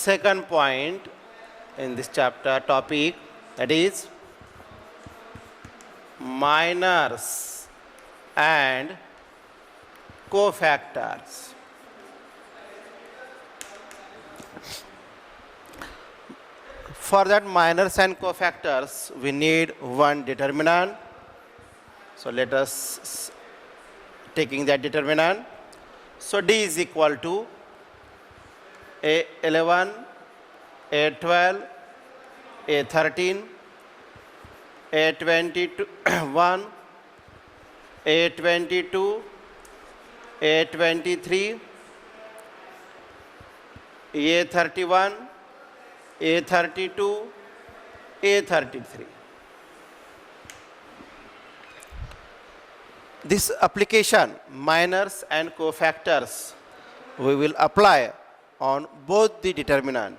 second point in this chapter topic, that is minors and cofactors. For that minors and cofactors, we need one determinant. So let us taking that determinant. So D is equal to A11, A12, A13, A21, A22, A23, A31, A32, A33. This application, minors and cofactors, we will apply on both the determinant.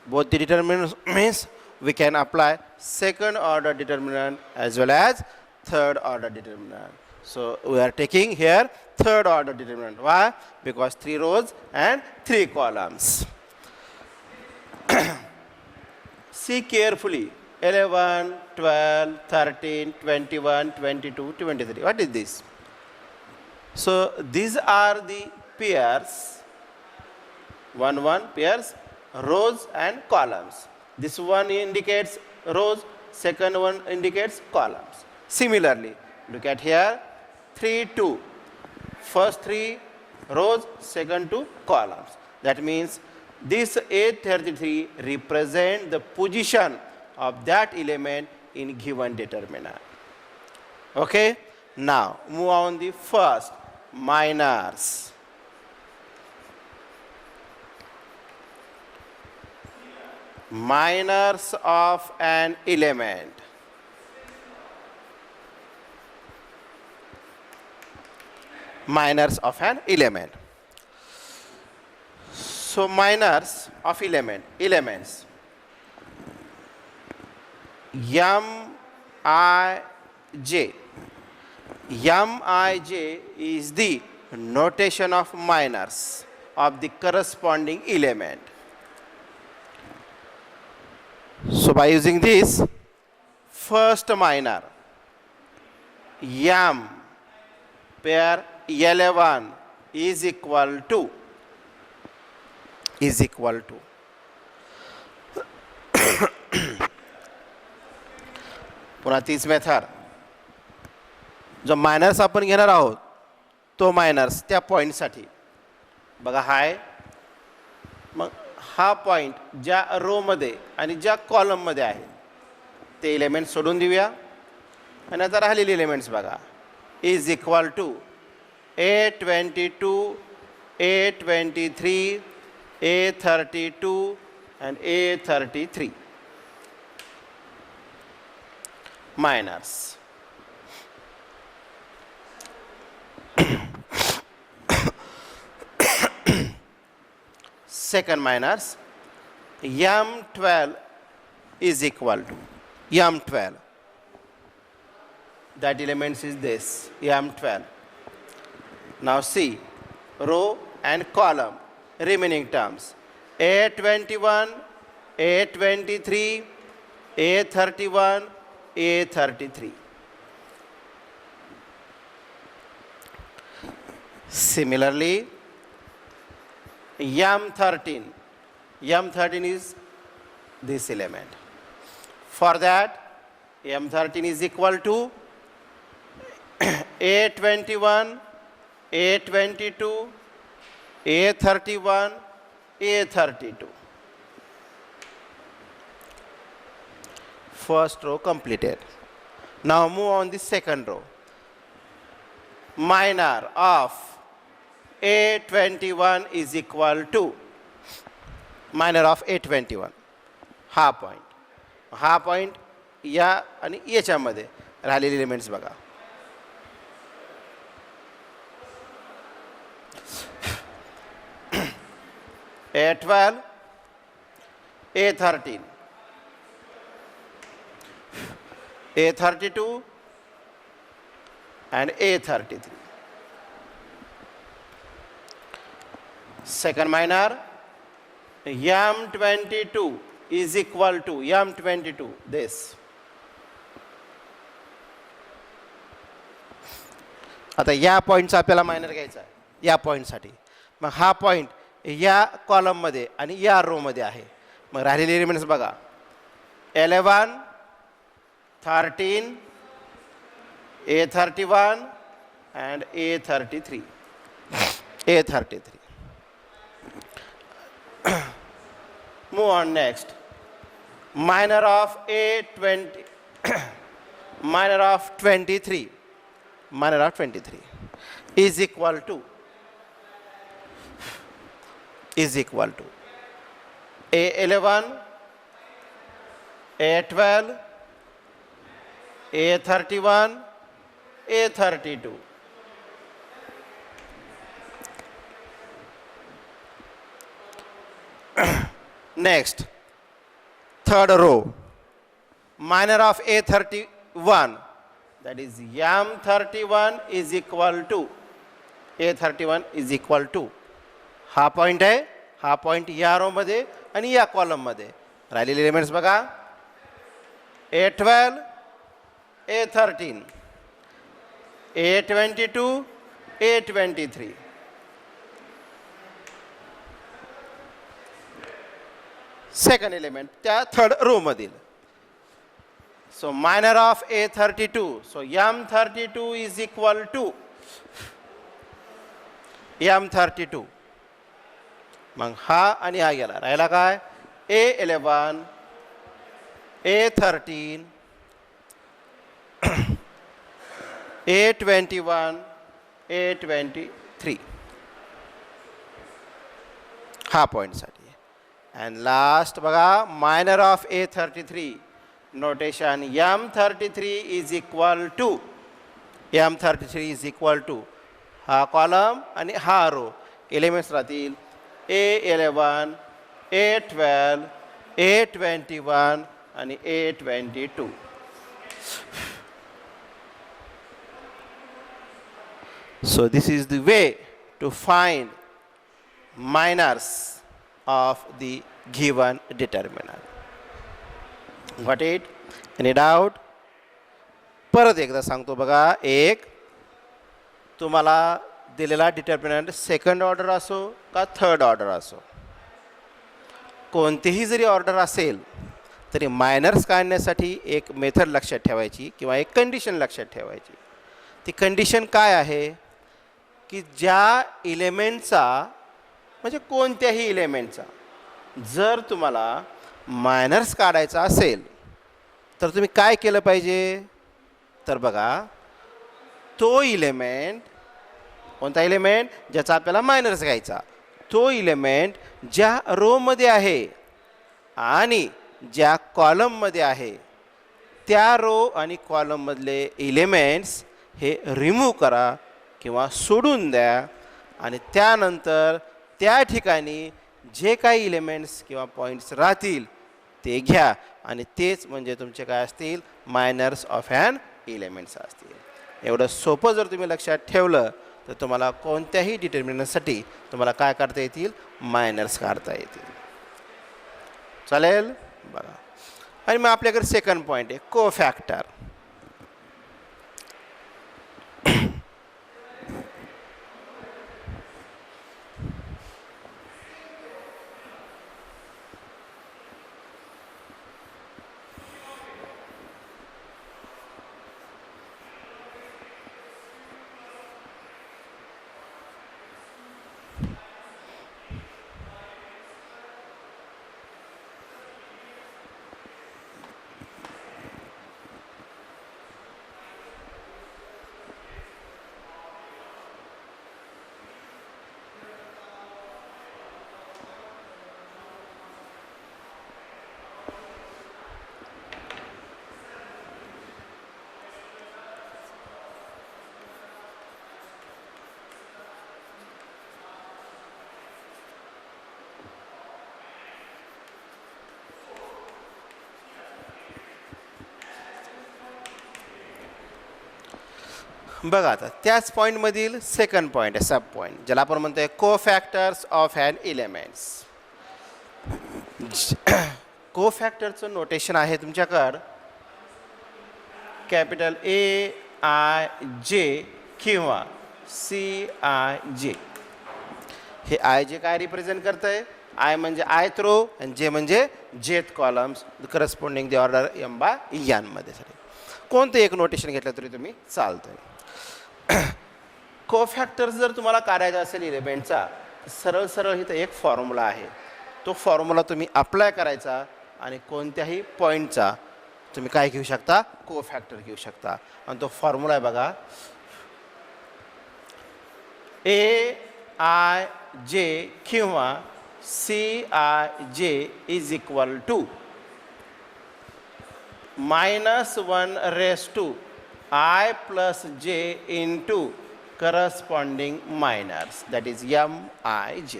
Both the determinants means we can apply second order determinant as well as third order determinant. So we are taking here third order determinant. Why? Because 3 rows and 3 columns. See carefully. 11, 12, 13, 21, 22, 23. What is this? So these are the pairs, 1, 1 pairs, rows and columns. This one indicates rows, second one indicates columns. Similarly, look at here, 3, 2. First 3 rows, second 2 columns. That means this A33 represents the position of that element in given determinant. Okay? Now, move on the first, minors. Minors of an element. Minors of an element. So, minors of elements. Mij. Mij is the notation of minors of the corresponding element. So by using this, first minor, m pair 11 is equal to पुन्हा तीच method. जो minors आपण घेणार आहोत तो minors त्या पॉईंटसाठी बघा हाय. मग हा पॉईंट ज्या रोमध्ये आणि ज्या कॉलममध्ये आहे ते एलिमेंट सोडून देऊया आणि आता राहिलेले एलिमेंट्स बघा. Is equal to A22, A23, A32 and A33 minors. Second minors, M12 is equal to M12. That element is this, M12. Now see, row and column, remaining terms. A21, A23, A31, A33. Similarly, M13 is this element. For that, M13 is equal to A21, A22, A31, A32. First row completed. Now move on the second row. Minor of A21 is equal to minor of A21. हा point या आणि याच्यामध्ये राहिलेले elements बघा. A12, A13, A32 and A33. Second minor M22 is equal to M22 this. आता या पॉईंटचा आपल्याला मायनर घ्यायचा आहे या पॉईंटसाठी. मग हा पॉईंट या कॉलममध्ये आणि या रोमध्ये आहे. मग राहिलेले एलिमेंट्स बघा 11 13 A31 and A33. Move on next. Minor of A20 minor of 23 is equal to A11 A12 A31 A32. Next, third row, minor of A31, that is M31 is equal to A31 is equal to हा point आहे. हा point या row मध्ये आणि या column मध्ये. राहिलेले elements बघा A12 A13 A22 A23. Second element त्या थर्ड रो मधील. So minor of A32, so M32 is equal to M32. मग हा आणि हा गेला. राहिला काय A11 A13 A21 A23 हा पॉईंटसाठी. And last बघा minor of A33 notation M33 is equal to हा कॉलम आणि हा रो. एलिमेंट्स राहतील A11 A12 A21 आणि A22. So this is the way to find minors of the given determinant. Got it? Any doubt? परत एकदा सांगतो बघा. एक, तुम्हाला दिलेला डिटर्मिनंट सेकंड ऑर्डर असो का थर्ड ऑर्डर असो, कोणतीही जरी ऑर्डर असेल तरी मायनर्स काढण्यासाठी एक मेथड लक्षात ठेवायची किंवा एक कंडिशन लक्षात ठेवायची. ती कंडिशन काय आहे की ज्या इलेमेंटचा म्हणजे कोणत्याही इलेमेंटचा जर तुम्हाला मायनर्स काढायचा असेल तर तुम्ही काय केलं पाहिजे. तर बघा तो इलेमेंट कोणता इलेमेंट ज्याचा आपल्याला मायनर्स घ्यायचा, तो इलेमेंट ज्या रोमध्ये आहे आणि ज्या कॉलममध्ये आहे त्या रो आणि कॉलममधले इलेमेंट्स हे रिमूव्ह करा किंवा सोडून द्या. आणि त्यानंतर त्या ठिकाणी जे काही इलेमेंट्स किंवा पॉईंट्स राहतील ते घ्या आणि तेच म्हणजे तुमचे काय असतील मायनर्स ऑफ ॲन इलेमेंट्स असतील. एवढं सोपं जर तुम्ही लक्षात ठेवलं तर तुम्हाला कोणत्याही डिटर्मिनंटसाठी तुम्हाला काय काढता येतील मायनर्स काढता येतील. चालेल बघा. आणि मग आपल्याकडे सेकंड पॉईंट आहे कोफॅक्टर. बघा आता त्याच पॉईंटमधील सेकंड पॉईंट आहे सब पॉईंट, ज्याला आपण म्हणतोय कोफॅक्टर्स ऑफ ॲन इलेमेंट्स. कोफॅक्टरचं नोटेशन आहे तुमच्याकडं कॅपिटल AIJ किंवा CIJ. हे IJ काय रिप्रेझेंट करत आहे? I म्हणजे आयथ रो आणि J म्हणजे जेथ columns corresponding the order M by N मध्ये. कोणतं एक नोटेशन घेतलं तरी तुम्ही चालतंय. कोफॅक्टर्स जर तुम्हाला काढायचा असेल इलेमेंटचा, सरळ सरळ इथं एक फॉर्म्युला आहे. तो फॉर्म्युला तुम्ही अप्लाय करायचा आणि कोणत्याही पॉईंटचा तुम्ही काय घेऊ शकता? कोफॅक्टर घेऊ शकता. आणि तो फॉर्म्युला आहे बघा, AIJ किंवा CIJ is equal to -1 plus J into corresponding minors, that is MIJ.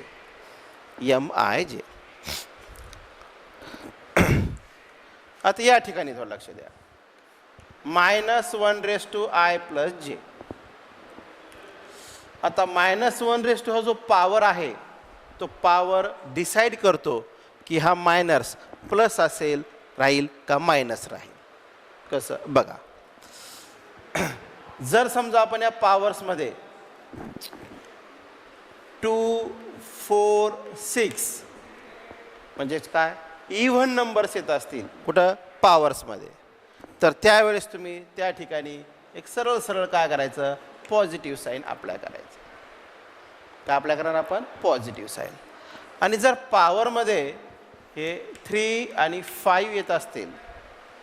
आता या ठिकाणी थोडं लक्ष द्या. -1 plus J. आता -1 हा जो पॉवर आहे तो पॉवर डिसाईड करतो की हा मायनर्स प्लस असेल राहील का मायनस राहील. कसं बघा, जर समजा आपण या पॉवर्समध्ये 2, 4, 6 म्हणजेच काय इव्हन नंबर्स येत असतील कुठं पॉवर्समध्ये, तर त्यावेळेस तुम्ही त्या ठिकाणी एक सरळ सरळ काय करायचं? पॉझिटिव्ह साईन अप्लाय करायचं. काय अप्लाय करणार आपण? Positive sign. आणि जर पॉवरमध्ये हे 3 आणि 5 येत असतील,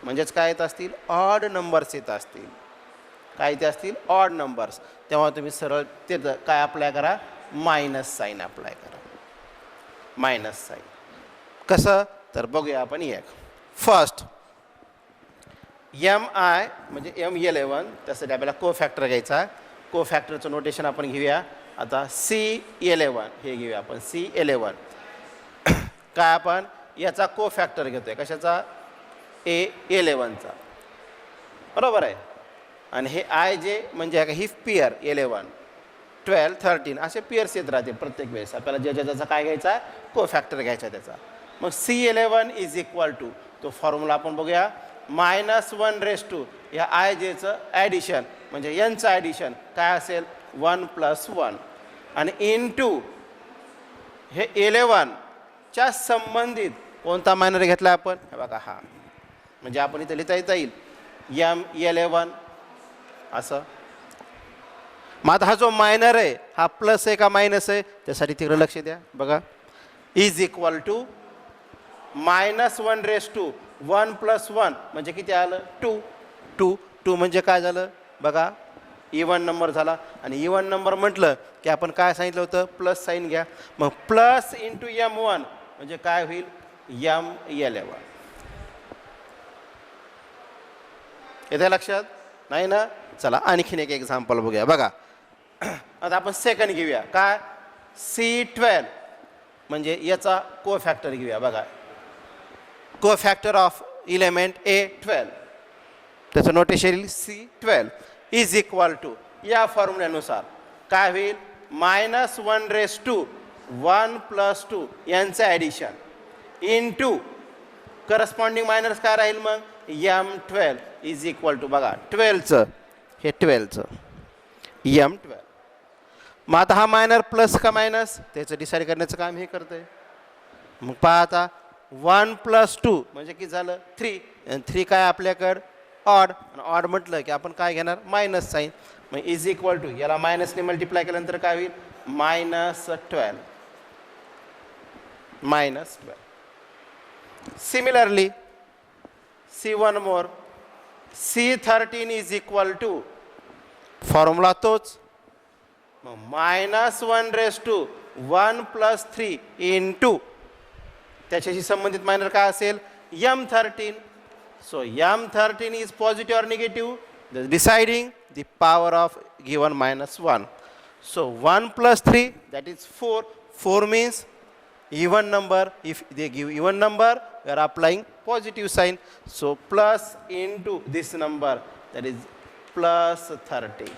म्हणजेच काय येत असतील? ऑड नंबर्स येत असतील. काय येते असतील? Odd numbers. तेव्हा तुम्ही सरळ ते काय अप्लाय करा? मायनस साईन अप्लाय करा. मायनस साईन कसं? तर बघूया आपण एक. फर्स्ट MI म्हणजे M11, त्यासाठी आपल्याला कोफॅक्टर घ्यायचा. कोफॅक्टरचं नोटेशन आपण घेऊया. आता C11 हे घेऊया आपण. C11 काय आपण याचा कोफॅक्टर घेतोय? कशाचा? A11चा, बरोबर आहे. आणि हे IJ म्हणजे ही पेअर 11, 12, 13 असे पेअर्स येत राहते प्रत्येक वेळेस. आपल्याला ज्याचा काय घ्यायचा? कोफॅक्टर घ्यायचा त्याचा. मग C11 इज इक्वल टू, तो फॉर्म्युला आपण बघूया. -1 या IJचं ॲडिशन म्हणजे यांचं ॲडिशन काय असेल? 1 + 1 आणि इंटू हे 11च्या संबंधित कोणता मायनर घेतला आपण? हे बघा हा, म्हणजे आपण इथं लिहिता येईल M11 असं. मग आता हा जो मायनर आहे हा प्लस आहे का मायनस आहे? त्यासाठी तिकडे लक्ष द्या. बघा, इज इक्वल टू -1 1 + 1 म्हणजे किती आलं? 2. 2 म्हणजे काय झालं? बघा, इव्हन नंबर झाला. आणि इव्हन नंबर म्हटलं की आपण काय सांगितलं होतं? प्लस साईन घ्या. मग प्लस इंटू M1 म्हणजे काय होईल? M11. येते लक्षात? नाही ना? चला आणखीन एक एक्झाम्पल बघूया. बघा, आता आपण सेकंड घेऊया. काय? C12 म्हणजे याचा कोफॅक्टर घेऊया. बघा, कोफॅक्टर ऑफ इलेमेंट A12, त्याचं notation C12 is equal to या फॉर्म्युल्यानुसार काय होईल? -1 1 + 2 यांचं ॲडिशन इंटू करस्पॉन्डिंग मायनस काय राहील? मग M12 इज इक्वल टू बघा 12चं हे 12चं M12. मग आता हा मायनर प्लस का मायनस त्याचं डिसाईड करण्याचं काम हे करतंय. मग पहा आता 1 + 2 म्हणजे किती झालं? 3. आणि 3 काय आपल्याकडं? ऑड. आणि ऑड म्हटलं की आपण काय घेणार? Minus sign. मग इज इक्वल टू याला मायनसने मल्टिप्लाय केल्यानंतर काय होईल? -12. -12. सिमिलरली C1 मोर, C13 is equal to formula तोच. मग -1 1 + 3 इंटू त्याच्याशी संबंधित मायनर काय असेल? M13. So M13 is positive or negative? Deciding the power of given -1. So 1 + 3 that is 4. 4 means even number. If they give even number, we are applying positive sign. So plus into this number, that is +30.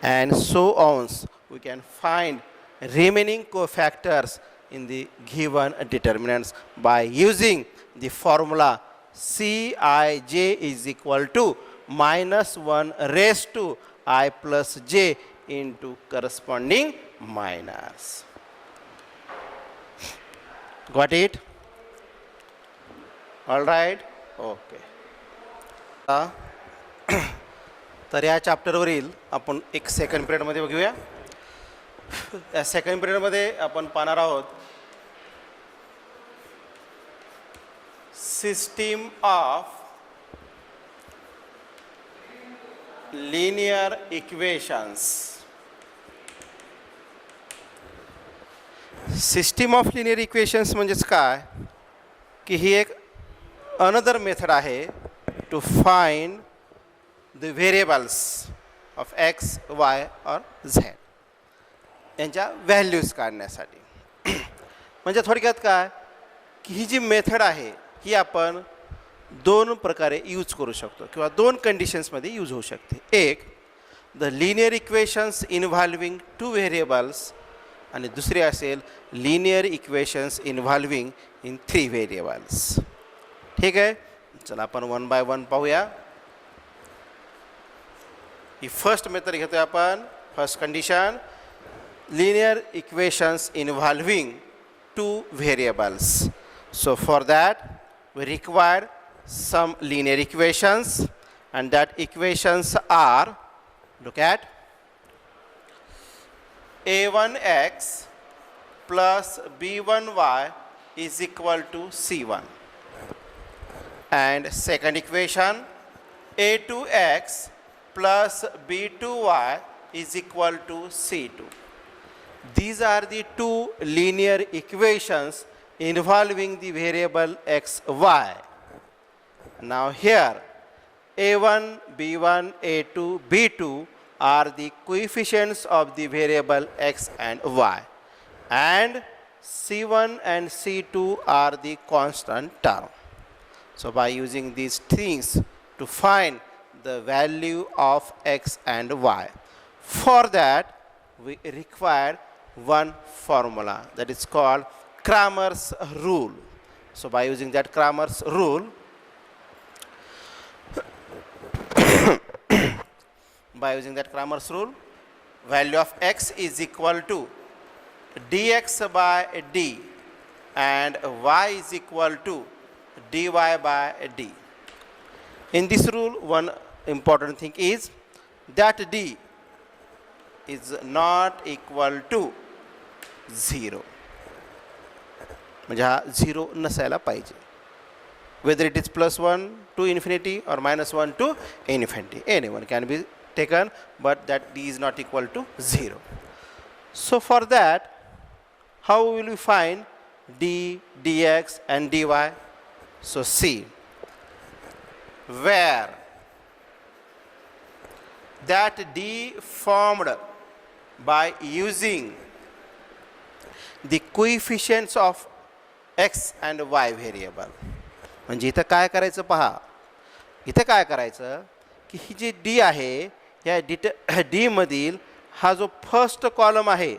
And so on. We can find remaining cofactors in the given determinants by using the formula Cij is equal to minus 1 raised to I plus j into corresponding minors. Got it? All right? Okay. तर या चॅप्टरवरील आपण एक second पिरियडमध्ये बघूया. या second पिरियडमध्ये आपण पाहणार आहोत system of linear equations. System of linear equations म्हणजेच काय की ही एक अनदर मेथड आहे to find the variables of x, y or z यांच्या व्हॅल्यूज काढण्यासाठी. म्हणजे थोडक्यात काय की ही जी मेथड आहे ही आपण दोन प्रकारे यूज करू शकतो किंवा दोन कंडिशन्समध्ये यूज होऊ शकते. एक the linear equations involving two variables आणि दुसरी असेल linear equations involving in 3 variables. ठीक आहे, चला आपण वन बाय वन पाहूया. ही फर्स्ट मेथड घेतोय आपण. First condition linear equations involving 2 variables. So for that we require some linear equations and that equations are, look at a1x plus b1y is equal to c1 and second equation a2x plus b2y is equal to c2. These are the two linear equations involving the variable x, y. Now here a1, b1, a2, b2 are the coefficients of the variable x and y, and c1 and c2 are the constant term. So by using these things to find the value of x and y, for that we require one formula that is called Cramer's rule. So by using that Cramer's rule, value of x is equal to dx by d and y is equal to dy by d. In this rule, one important thing is that d is not equal to 0. म्हणजे हा 0 नसायला पाहिजे. Whether it is +1 to infinity or -1 to infinity, anyone can be taken, but that d is not equal to 0. So for that, how will we find d, dx and dy? So see, where that d formed by using the coefficients of x and y variable. म्हणजे इथं काय करायचं पहा, इथं काय करायचं की ही G D आहे या डी मधील हा जो फर्स्ट कॉलम आहे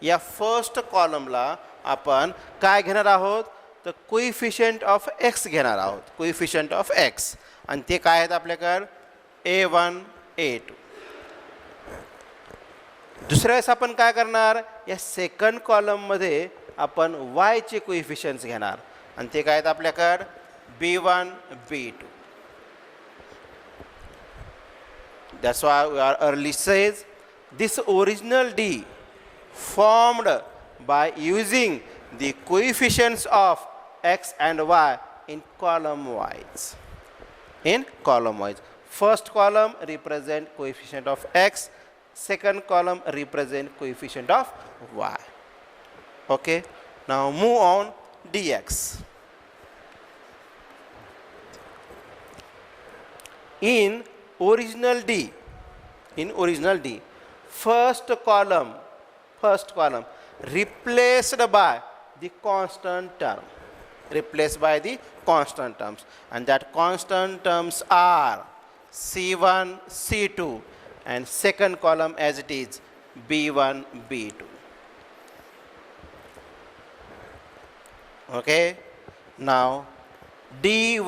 या फर्स्ट कॉलमला आपण काय घेणार आहोत तर कोइफिशियंट ऑफ एक्स घेणार आहोत. कोइफिशियंट ऑफ एक्स आणि ते काय आहेत आपल्याकडे a1 a2. दुसऱ्या वेळेस आपण काय करणार या सेकंड कॉलममध्ये आपण y चे कोइफिशियंट्स घेणार आणि ते काय आहेत आपल्याकडे b1 b2. That's why our early says this original d formed by using the coefficients of x and y in column wise. In column wise, first column represent coefficient of x, second column represent coefficient of y. Okay, now move on dx. In original d, first column replaced by the constant term, and that constant terms are c1 c2 and second column as it is b1 b2. Okay, now dy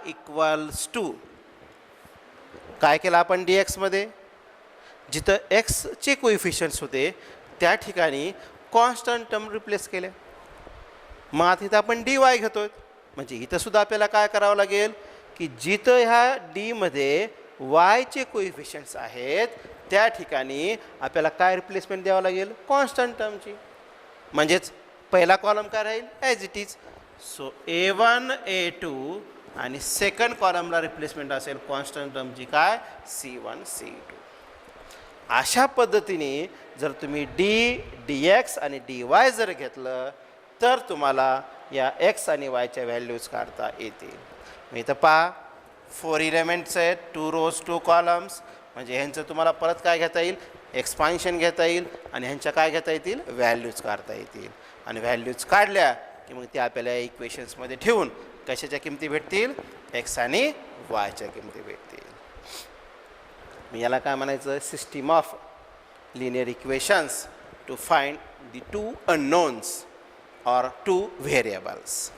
equals to काय केलं आपण dx मध्ये, जिथं x चे कोइफिशियंट्स होते त्या ठिकाणी constant term replace केले. मग आता इथं आपण dy घेतोय, म्हणजे इथं सुद्धा आपल्याला काय करावं लागेल की जिथं ह्या d मध्ये y चे कोइफिशियंट्स आहेत त्या ठिकाणी आपल्याला काय रिप्लेसमेंट द्यावं लागेल, कॉन्स्टंट टर्मची. म्हणजेच पहिला कॉलम काय राहील, as it is. So a1 a2 आणि सेकंड कॉलमला रिप्लेसमेंट असेल कॉन्स्टंट टर्मची काय, c1 c2. अशा पद्धतीने जर तुम्ही dx आणि dy जर घेतलं तर तुम्हाला या x आणि y च्या व्हॅल्यूज काढता येतील. मग इथं पहा 4 एलिमेंट्स आहेत, 2 rows 2 columns. म्हणजे ह्यांचं तुम्हाला परत काय घेता येईल, एक्सपान्शन घेता येईल आणि ह्यांच्या काय घेता येतील, व्हॅल्यूज काढता येतील. आणि व्हॅल्यूज काढल्या की मग ते आपल्याला इक्वेशन्समध्ये ठेवून कशाच्या किमती भेटतील, x आणि y च्या किमती भेटतील. याला काय म्हणायचं, system of linear equations to find the 2 unknowns or 2 variables.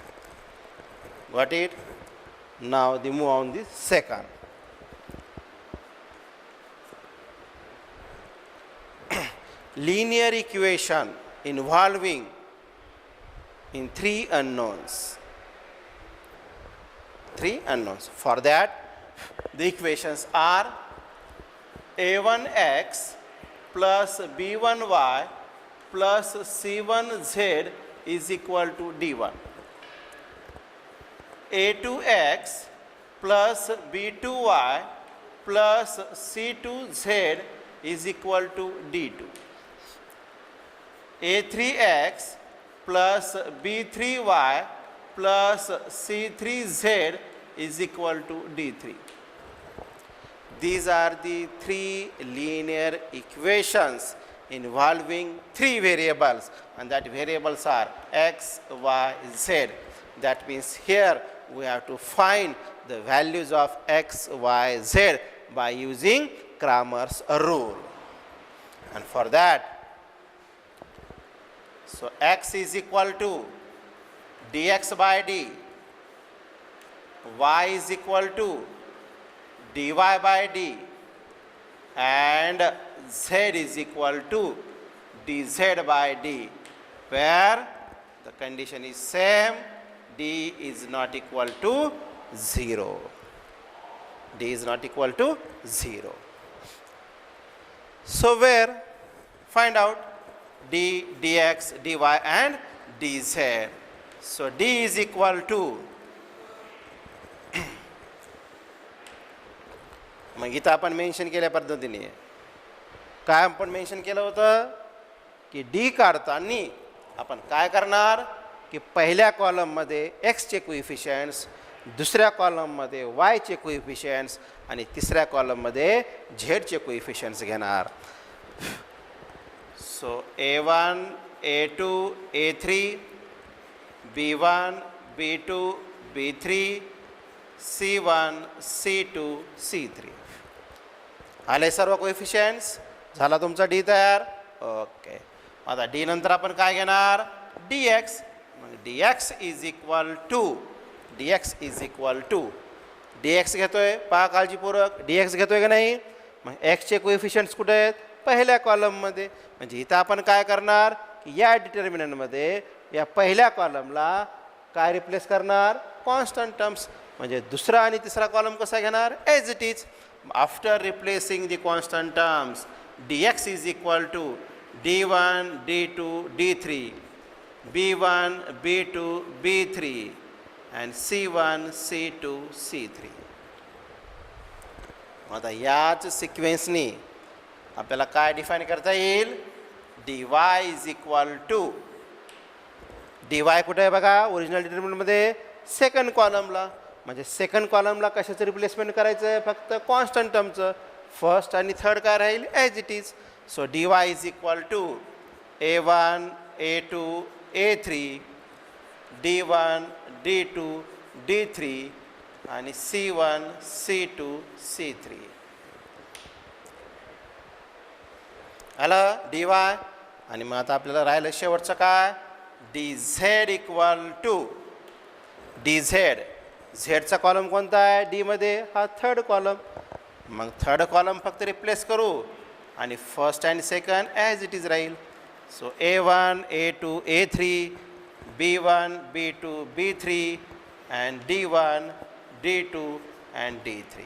Got it? Now they move on the second. Linear equation involving in 3 unknowns. 3 unknowns. For that, the equations are a1x plus b1y plus c1z is equal to d1. a2x plus b2y plus c2z is equal to d2. a3x plus b3y plus c3z is equal to d3. These are the 3 linear equations involving 3 variables, and that variables are x, y, z. That means here we have to find the values of x, y, z by using Cramer's rule. And for that, so x is equal to dx by d, y is equal to dy by d, and z is equal to dz by d, where the condition is same, d is not equal to 0. D is not equal to 0. So where find out d, dx, dy and dz. So d is equal to, मग इथं आपण mention केल्या पद्धतीने काय आपण mention केलं होतं की डी काढताना आपण काय करणार की पहिल्या कॉलममध्ये x चे कोइफिशियंट्स, दुसऱ्या कॉलममध्ये y चे कोइफिशियंट्स आणि तिसऱ्या कॉलममध्ये z चे कोइफिशियंट्स घेणार. So a1 a2 a3 b1 b2 b3 c1 c2 c3 आले सर्व कोइफिशियंट्स. झाला तुमचा डी तयार. ओके, आता डी नंतर आपण काय घेणार, dx. मग dx is equal to, dx is equal to dx घेतोय, पहा काळजीपूर्वक dx घेतोय का नाही. मग x चे कोइफिशियंट्स कुठे आहेत, पहिल्या कॉलममध्ये. म्हणजे इथं आपण काय करणार की या डिटर्मिनंटमध्ये या पहिल्या कॉलमला काय रिप्लेस करणार, कॉन्स्टंट टर्म्स. म्हणजे दुसरा आणि तिसरा कॉलम कसा घेणार, as it is. After replacing the constant terms, dx is equal to d1 d2 d3 b1 b2 b3 and c1 c2 c3. आता याच सिक्वेन्सनी आपल्याला काय डिफाइन करता येईल, dy is equal to, dy कुठे आहे बघा, ओरिजिनल डिटर्मिनंटमध्ये सेकंड कॉलमला. म्हणजे सेकंड कॉलमला कशाचं रिप्लेसमेंट करायचं आहे, फक्त कॉन्स्टंट टर्मचं. फर्स्ट आणि थर्ड काय राहील, as it is. So dy is equal to a1 a2 a3 d1 d2 d3 आणि c1 c2 c3. आलं dy. आणि मग आता आपल्याला राहिलं शेवटचं काय, dz इक्वल टू dz, झेडचा कॉलम कोणता आहे डी मध्ये, हा थर्ड कॉलम. मग थर्ड कॉलम फक्त रिप्लेस करू आणि first and second as it is राहील. So A1 A2 A3 B1 B2 B3 and D1 D2 and D3.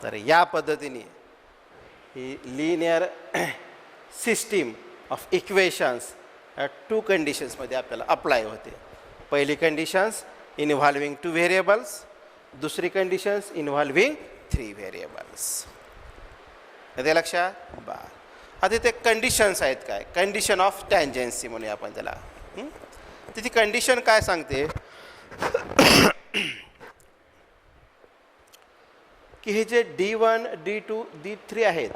तर या पद्धतीने ही linear system of equations two कंडिशन्समध्ये आपल्याला अप्लाय होते. पहिली कंडिशन्स इन्व्हॉल्विंग 2 व्हेरिएबल्स, दुसरी कंडिशन्स इन्व्हॉल्विंग 3 व्हेरिएबल्स. ते लक्षात बा. आता ते कंडिशन्स आहेत काय, कंडिशन ऑफ टँजन्सी म्हणूया आपण त्याला. तर ती कंडिशन काय सांगते की हे जे D1 D2 D3 आहेत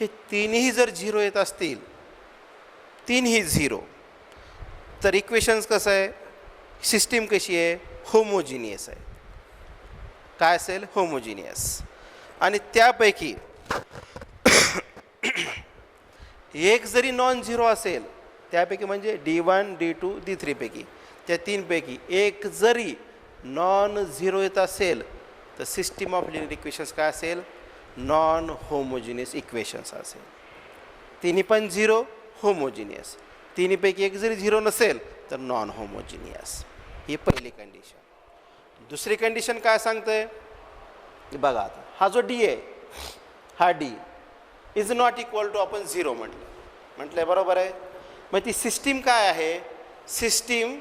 हे तीनही जर 0 येत असतील, तीनही 0, तर इक्वेशन्स कसं आहे, सिस्टीम कशी आहे, होमोजिनियस आहे. काय असेल, होमोजिनियस. आणि त्यापैकी एक जरी नॉन झिरो असेल, त्यापैकी म्हणजे D1 D2 D3 पैकी, त्या तीनपैकी एक जरी नॉन झिरो येत असेल तर सिस्टीम ऑफ लिनियर इक्वेशन्स काय असेल, नॉन होमोजिनियस इक्वेशन्स असेल. तिन्ही पण 0 होमोजिनियस, तिन्हीपैकी एक जरी 0 नसेल तर नॉन होमोजिनियस. ही पहिली कंडिशन. दुसरी कंडिशन काय सांगते बघा. आता हा जो डी आहे, हा D is not equal to आपण 0 म्हटलं बरोबर आहे. मग ती सिस्टीम काय आहे, system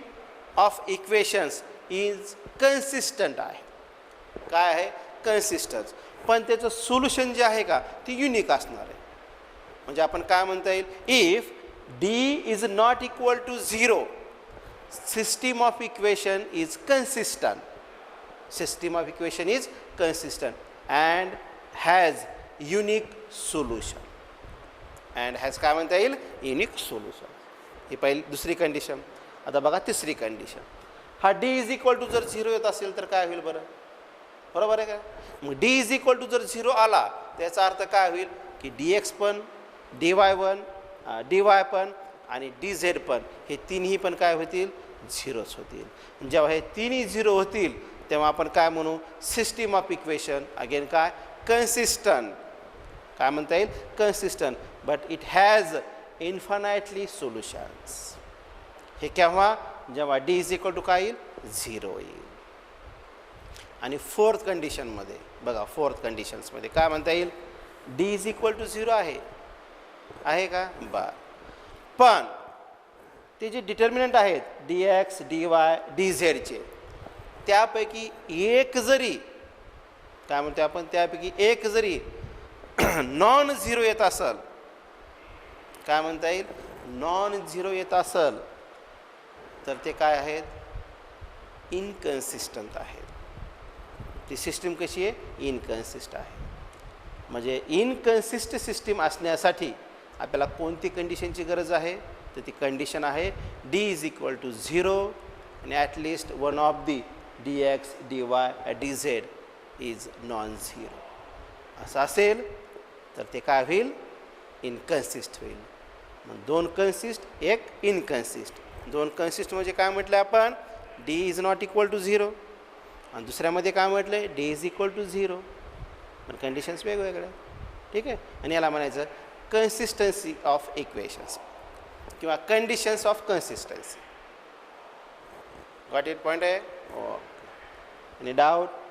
of equations is consistent आहे. काय आहे, कन्सिस्टन्स. पण त्याचं सोल्युशन जे आहे का ते युनिक असणार आहे. म्हणजे आपण काय म्हणता येईल, if D is not equal to 0, system of equation is consistent. System of equation is consistent and has unique solution. And has काय म्हणता येईल, युनिक सोल्युशन. ही पहिली दुसरी कंडिशन. आता बघा तिसरी कंडिशन. हा डी इज इक्वल टू जर 0 येत असेल तर काय होईल बरं, बरोबर आहे का. मग डी इज इक्वल टू जर 0 आला त्याचा अर्थ काय होईल की dx पण dy1 dy पण आणि dz पण हे तिन्ही पण काय होतील, 0च होतील. जेव्हा हे तिन्ही 0 होतील तेव्हा आपण काय म्हणू, सिस्टीम ऑफ इक्वेशन अगेन काय, कन्सिस्टंट. काय म्हणता येईल, consistent. But it has infinitely solutions. हे केव्हा, जेव्हा डी इज इक्वल टू काय येईल, 0 येईल. आणि फोर्थ कंडिशनमध्ये बघा, फोर्थ कंडिशन्समध्ये काय म्हणता येईल, डी इज इक्वल टू 0 आहे का बा. पण ते जे डिटर्मिनंट आहेत dx dy dzचे, त्यापैकी एक जरी काय म्हणतो आपण, त्यापैकी एक जरी नॉन झिरो येत असेल, काय म्हणता येईल, नॉन झिरो येत असेल तर ते काय आहेत, इनकन्सिस्टंट आहेत. ती सिस्टीम कशी आहे, इनकन्सिस्ट आहे. म्हणजे इनकन्सिस्ट सिस्टीम असण्यासाठी आपल्याला कोणती कंडिशनची गरज आहे, तर ती कंडिशन आहे डी इज इक्वल टू 0 आणि at least one of the dx dy dz is non zero. असं असेल तर ते काय होईल, इनकन्सिस्ट होईल. मग 2 कन्सिस्ट, एक इनकन्सिस्ट. 2 कन्सिस्ट म्हणजे काय म्हटलं आपण, D is not equal to 0 आणि दुसऱ्यामध्ये काय म्हटलं, डी इज इक्वल टू 0. पण कंडिशन्स वेगवेगळ्या. ठीक आहे. आणि याला म्हणायचं कन्सिस्टन्सी ऑफ इक्वेशन्स किंवा conditions of consistency. Got it point आहे. ओके. Any doubt.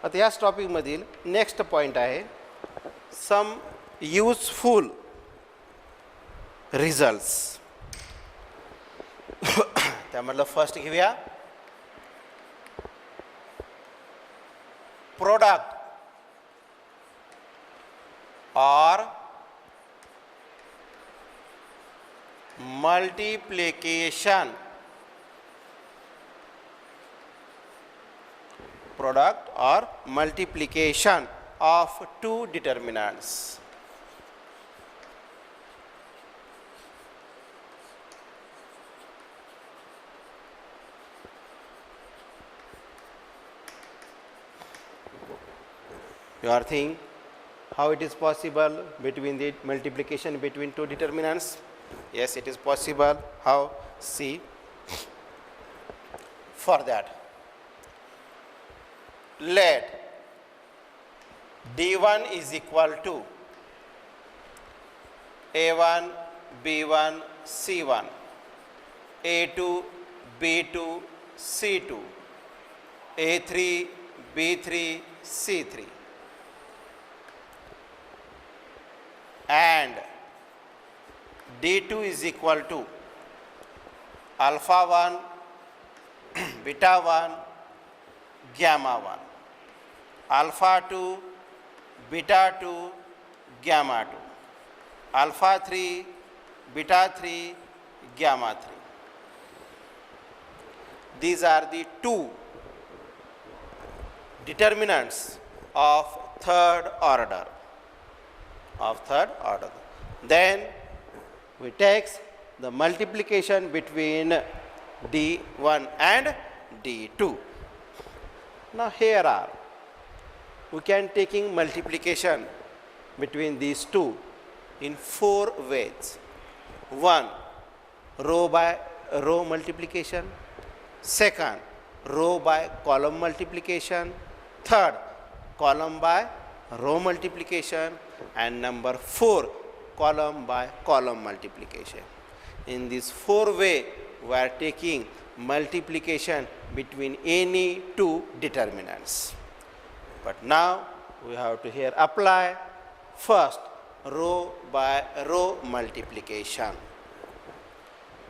आता याच टॉपिकमधील नेक्स्ट पॉईंट आहे सम युजफुल रिझल्ट्स. त्यामधलं फर्स्ट घेऊया. प्रोडक्ट और मल्टीप्लिकेशन. प्रोडक्ट और multiplication of two determinants. You are thinking how it is possible between the multiplication between two determinants? Yes, it is possible. How? See, for that, let D1 is equal to A1, B1, C1, A2, B2, C2, A3, B3, C3. And D2 is equal to alpha 1, beta 1, gamma 1, alpha 2, beta 2, gamma 2, alpha 3, beta 3, gamma 3. These are the two determinants of third order. Then we take the multiplication between D1 and D2. Now here are, we can taking multiplication between these two in four ways. One, row by row multiplication. Second, row by column multiplication. Third, column by row multiplication. And number 4, column by column multiplication. In this four way, we are taking multiplication between any two determinants. But now we have to here apply first row by row multiplication.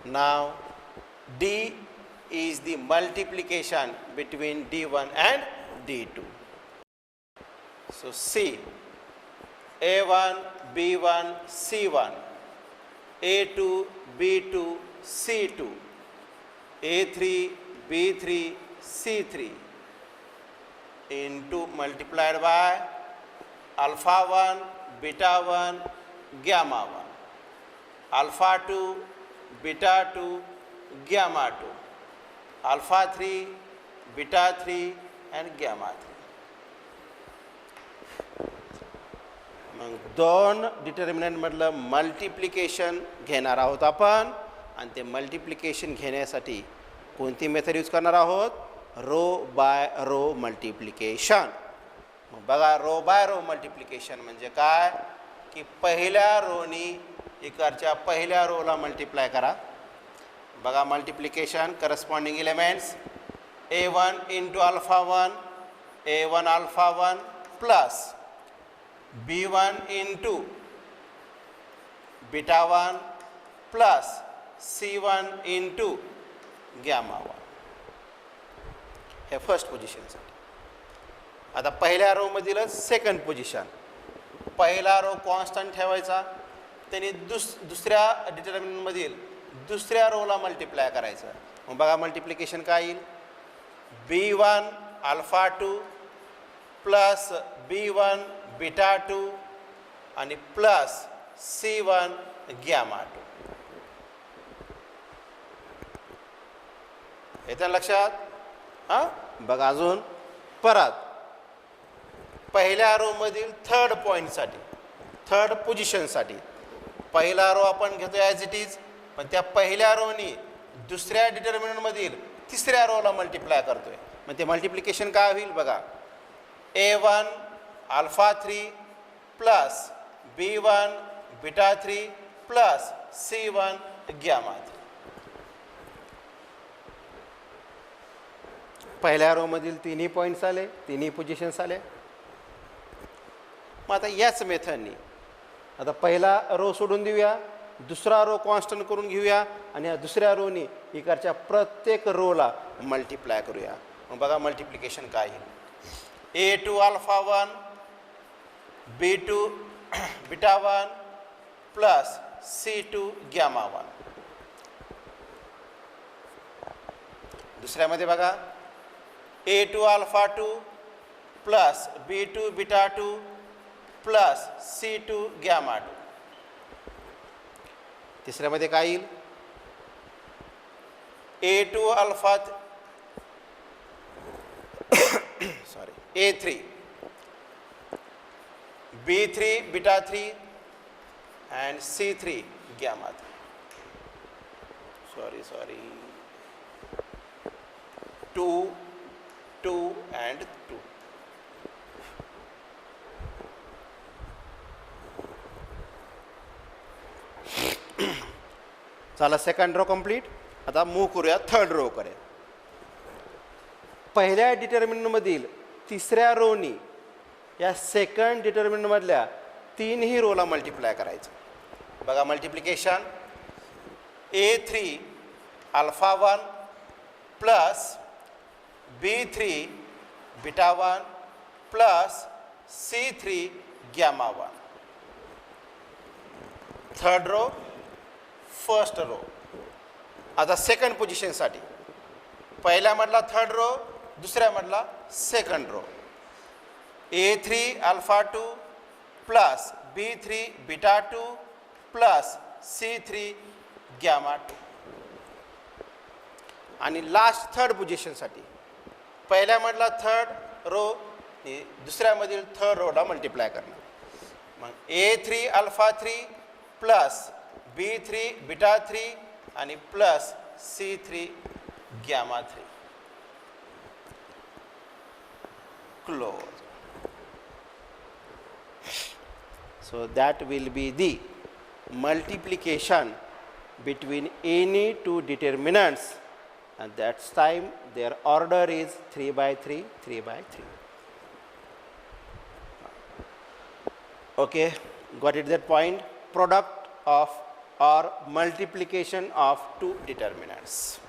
Now D is the multiplication between D1 and D2. So see, A1, B1, C1, A2, B2, C2, A3, B3, C3 into multiplied by alpha 1, beta 1, gamma 1, alpha 2, beta 2, gamma 2, alpha 3, beta 3 and gamma 3. मग दोन determinant मधलं multiplication घेणार आहोत आपण आणि ते multiplication घेण्यासाठी कोणती मेथड यूज करणार आहोत? Row by row multiplication. मग बघा, रो बाय रो मल्टिप्लिकेशन म्हणजे काय की पहिल्या रोनी इकडच्या पहिल्या रोला मल्टिप्लाय करा. बघा multiplication corresponding elements A1 into alpha 1, A1 alpha 1 plus B1 into beta 1 plus C1 into gamma 1. हे फर्स्ट पोझिशनसाठी. आता पहिल्या रो मधीलच सेकंड पोझिशन. पहिला रो कॉन्स्टंट ठेवायचा, त्यांनी दुसऱ्या डिटर्मिनंट मधील दुसऱ्या रोला मल्टिप्लाय करायचं. मग बघा मल्टिप्लिकेशन काय येईल? B1 alpha 2 plus B1 beta 2 आणि प्लस C1 gamma 2. येतं लक्षात? हां बघा अजून परत पहिल्या रो मधील थर्ड पॉईंटसाठी, थर्ड पोझिशनसाठी पहिला रो आपण घेतो ॲज इट इज, पण त्या पहिल्या रोनी दुसऱ्या डिटर्मिनंट मधील तिसऱ्या रोला मल्टिप्लाय करतोय. मग ते मल्टिप्लिकेशन काय होईल बघा? A1 alpha 3 plus B1 beta 3 plus C1 gamma 3. पहिल्या रो मधील तिन्ही पॉईंट्स आले, तिन्ही पोझिशन्स आले. मग आता याच मेथडनी आता पहिला रो सोडून देऊया दुसरा रो कॉन्स्टंट करून घेऊया आणि या दुसऱ्या रोनी इकडच्या प्रत्येक रोला मल्टिप्लाय करूया. मग बघा मल्टिप्लिकेशन काय येईल. A2 alpha 1 B2 beta 1 plus C2 gamma 1. दुसऱ्यामध्ये बघा A2 alpha 2 plus B2 beta 2 plus C2 gamma 2. तिसऱ्यामध्ये काय येईल. A2 alpha A3 B3 beta 3 and C3 gamma 3. Sorry 2 and 2. चला सेकंड रो कंप्लीट. आता मूव करूया थर्ड रो कडे. पहिल्या डिटर्मिनंटमधील तिसऱ्या रोनी या सेकंड डिटर्मिनंटमधल्या तीनही रोला मल्टिप्लाय करायचं. बघा multiplication. A3 alpha 1 plus B3 beta 1 plus C3 gamma 1. Third row first row. आता सेकंड पोझिशनसाठी पहिल्यामधला थर्ड रो, दुसऱ्यामधला second row. A3 alpha 2 plus B3 beta 2 plus C3 gamma 2. आणि लास्ट थर्ड पोझिशनसाठी पहिल्यामधला थर्ड रो दुसऱ्यामधील थर्ड रोला multiply करणार. मग A3 alpha 3 plus B3 beta 3 आणि plus C3 gamma 3. Close. So that will be the multiplication between any two determinants, and that's time their order is 3 by 3, 3 by 3. Okay, got it that point? Product of or multiplication of two determinants.